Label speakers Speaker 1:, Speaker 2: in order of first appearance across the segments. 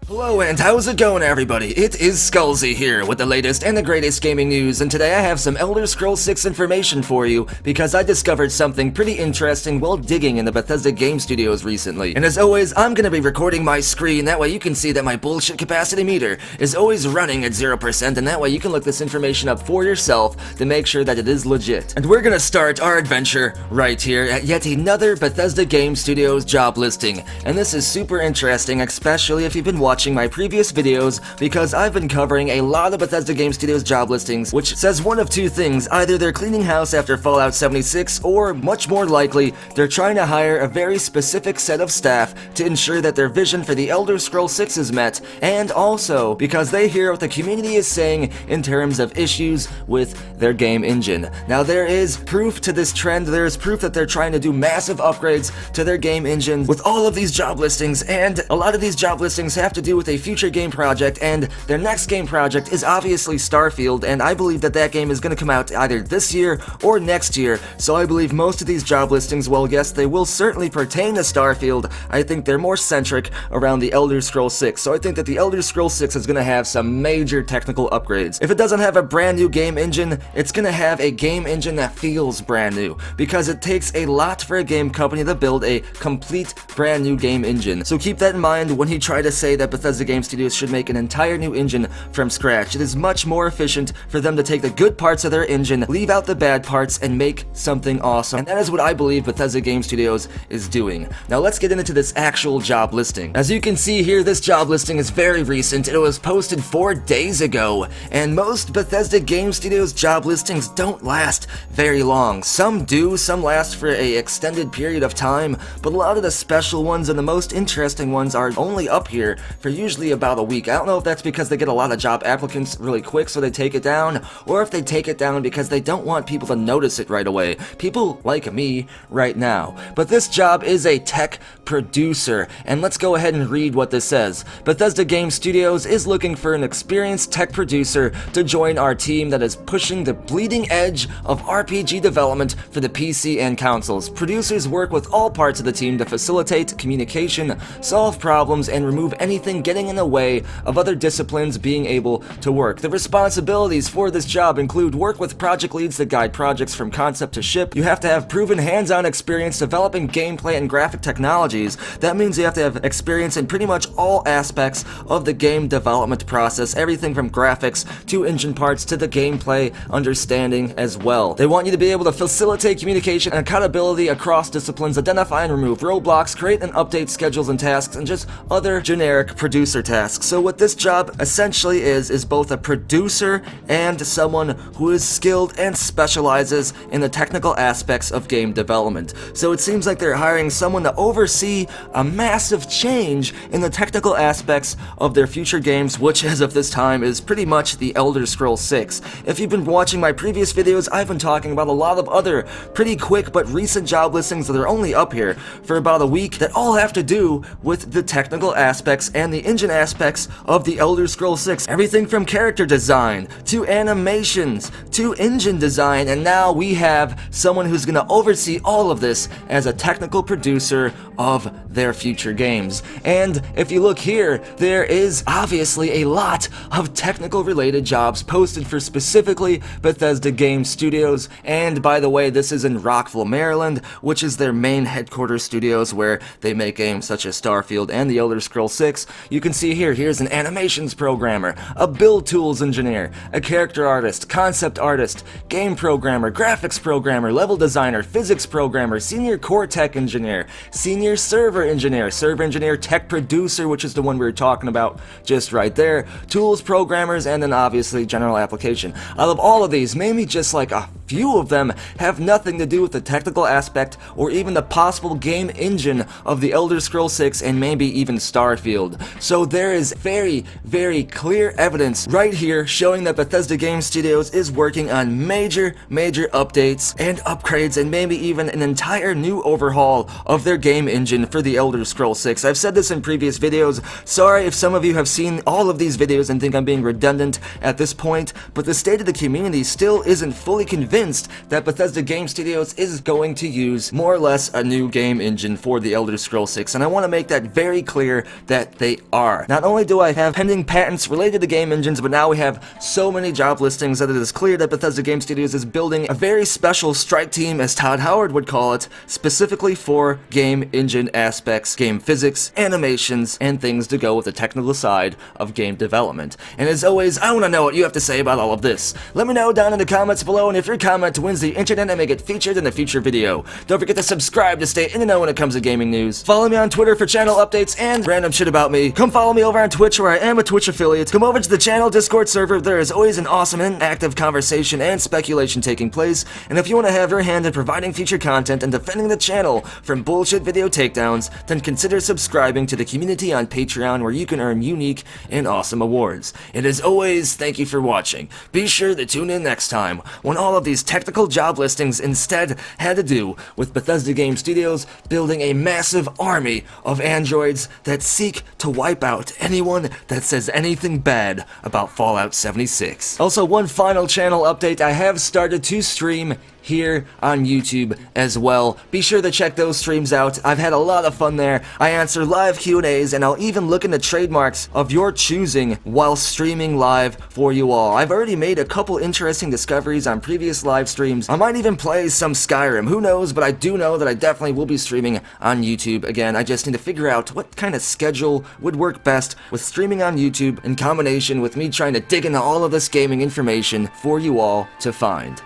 Speaker 1: Hello and how's it going, everybody? It is Skullzi here with the latest and the greatest gaming news, and today I have some Elder Scrolls 6 information for you because I discovered something pretty interesting while digging in the Bethesda game studios recently. And as always, I'm gonna be recording my screen, that way you can see that my bullshit capacity meter is always running at 0%, and that way you can look this information up for yourself to make sure that it is legit. And we're gonna start our adventure right here at yet another Bethesda game studios job listing. And this is super interesting, especially if you've been watching my previous videos, because I've been covering a lot of Bethesda Game Studios job listings, which says one of two things: either they're cleaning house after Fallout 76, or much more likely, they're trying to hire a very specific set of staff to ensure that their vision for the Elder Scrolls 6 is met, and also because they hear what the community is saying in terms of issues with their game engine. Now there is proof to this trend, there is proof that they're trying to do massive upgrades to their game engine with all of these job listings, and a lot of these job listings have to do with a future game project, and their next game project is obviously Starfield, and I believe that that game is going to come out either this year or next year, so I believe most of these job listings, well, yes, they will certainly pertain to Starfield. I think they're more centric around the Elder Scrolls 6, so I think that the Elder Scrolls 6 is going to have some major technical upgrades. If it doesn't have a brand new game engine, it's going to have a game engine that feels brand new, because it takes a lot for a game company to build a complete brand new game engine. So keep that in mind when you try to say that Bethesda Game Studios should make an entire new engine from scratch. It is much more efficient for them to take the good parts of their engine, leave out the bad parts, and make something awesome. And that is what I believe Bethesda Game Studios is doing. Now let's get into this actual job listing. As you can see here, this job listing is very recent. It was posted 4 days ago, and most Bethesda Game Studios job listings don't last very long. Some do, some last for an extended period of time, but a lot of the special ones and the most interesting ones are only up here for usually about a week. I don't know if that's because they get a lot of job applicants really quick so they take it down, or if they take it down because they don't want people to notice it right away. People like me right now. But this job is a tech producer, and let's go ahead and read what this says. Bethesda Game Studios is looking for an experienced tech producer to join our team that is pushing the bleeding edge of RPG development for the PC and consoles. Producers work with all parts of the team to facilitate communication, solve problems, and remove anything getting in the way of other disciplines being able to work. The responsibilities for this job include work with project leads to guide projects from concept to ship. You have to have proven hands-on experience developing gameplay and graphic technologies. That means you have to have experience in pretty much all aspects of the game development process, everything from graphics to engine parts to the gameplay understanding as well. They want you to be able to facilitate communication and accountability across disciplines, identify and remove roadblocks, create and update schedules and tasks, and just other generic producer tasks. So what this job essentially is both a producer and someone who is skilled and specializes in the technical aspects of game development. So it seems like they're hiring someone to oversee a massive change in the technical aspects of their future games, which as of this time is pretty much the Elder Scrolls 6. If you've been watching my previous videos, I've been talking about a lot of other pretty quick but recent job listings that are only up here for about a week that all have to do with the technical aspects and the engine aspects of the Elder Scrolls 6. Everything from character design, to animations, to engine design, and now we have someone who's going to oversee all of this as a technical producer of their future games. And if you look here, there is obviously a lot of technical related jobs posted for specifically Bethesda Game Studios, and by the way, this is in Rockville, Maryland, which is their main headquarters studios where they make games such as Starfield and the Elder Scrolls 6. You can see here, here's an animations programmer, a build tools engineer, a character artist, concept artist, game programmer, graphics programmer, level designer, physics programmer, senior core tech engineer, senior server engineer, tech producer, which is the one we were talking about just right there, tools programmers, and then obviously general application. Out of all of these, maybe just like a few of them have nothing to do with the technical aspect or even the possible game engine of the Elder Scrolls 6 and maybe even Starfield. So there is very, very clear evidence right here showing that Bethesda Game Studios is working on major updates and upgrades and maybe even an entire new overhaul of their game engine for the Elder Scrolls 6. I've said this in previous videos. Sorry if some of you have seen all of these videos and think I'm being redundant at this point, but the state of the community still isn't fully convinced convinced that Bethesda Game Studios is going to use more or less a new game engine for the Elder Scrolls 6, and I want to make that very clear that they are. Not only do I have pending patents related to game engines, but now we have so many job listings that it is clear that Bethesda Game Studios is building a very special strike team, as Todd Howard would call it, specifically for game engine aspects, game physics, animations, and things to go with the technical side of game development. And as always, I want to know what you have to say about all of this. Let me know down in the comments below, and if your comment wins the internet, I may get featured in a future video. Don't forget to subscribe to stay in the know when it comes to gaming news. Follow me on Twitter for channel updates and random shit about me. Come follow me over on Twitch, where I am a Twitch affiliate. Come over to the channel Discord server. There is always an awesome and active conversation and speculation taking place. And if you want to have your hand in providing future content and defending the channel from bullshit video takedowns, then consider subscribing to the community on Patreon, where you can earn unique and awesome awards. And as always, thank you for watching. Be sure to tune in next time, when all of these technical job listings instead had to do with Bethesda Game Studios building a massive army of androids that seek to wipe out anyone that says anything bad about Fallout 76. Also, one final channel update: I have started to stream here on YouTube as well. Be sure to check those streams out. I've had a lot of fun there. I answer live Q&As, and I'll even look into trademarks of your choosing while streaming live for you all. I've already made a couple interesting discoveries on previous live streams. I might even play some Skyrim, who knows, but I do know that I definitely will be streaming on YouTube again. I just need to figure out what kind of schedule would work best with streaming on YouTube in combination with me trying to dig into all of this gaming information for you all to find.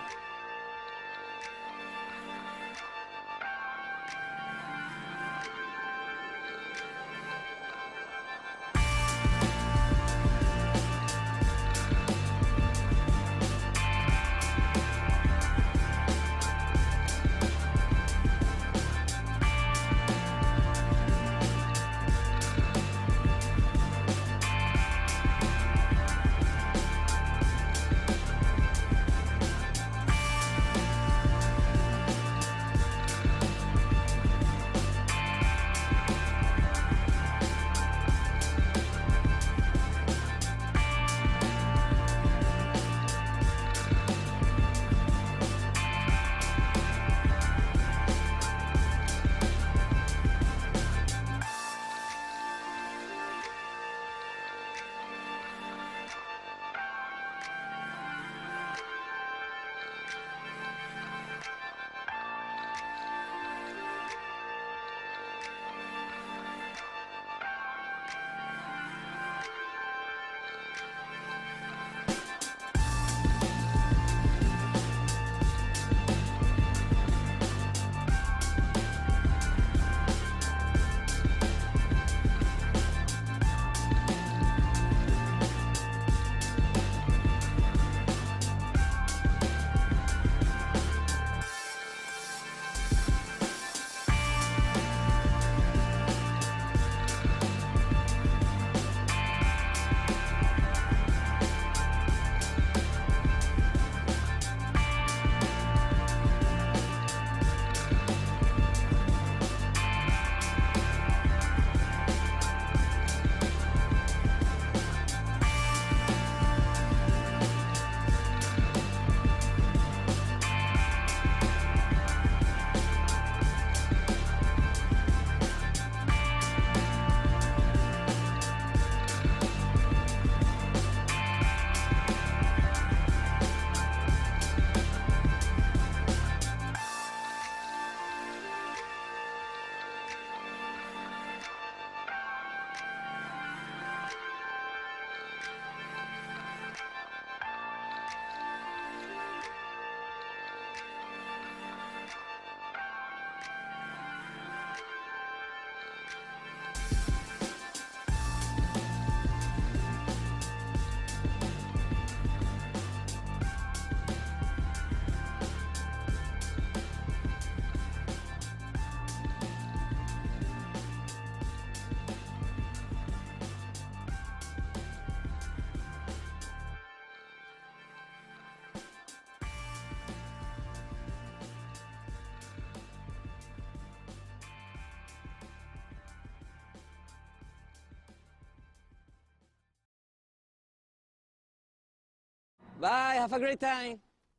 Speaker 2: Bye, have a great time.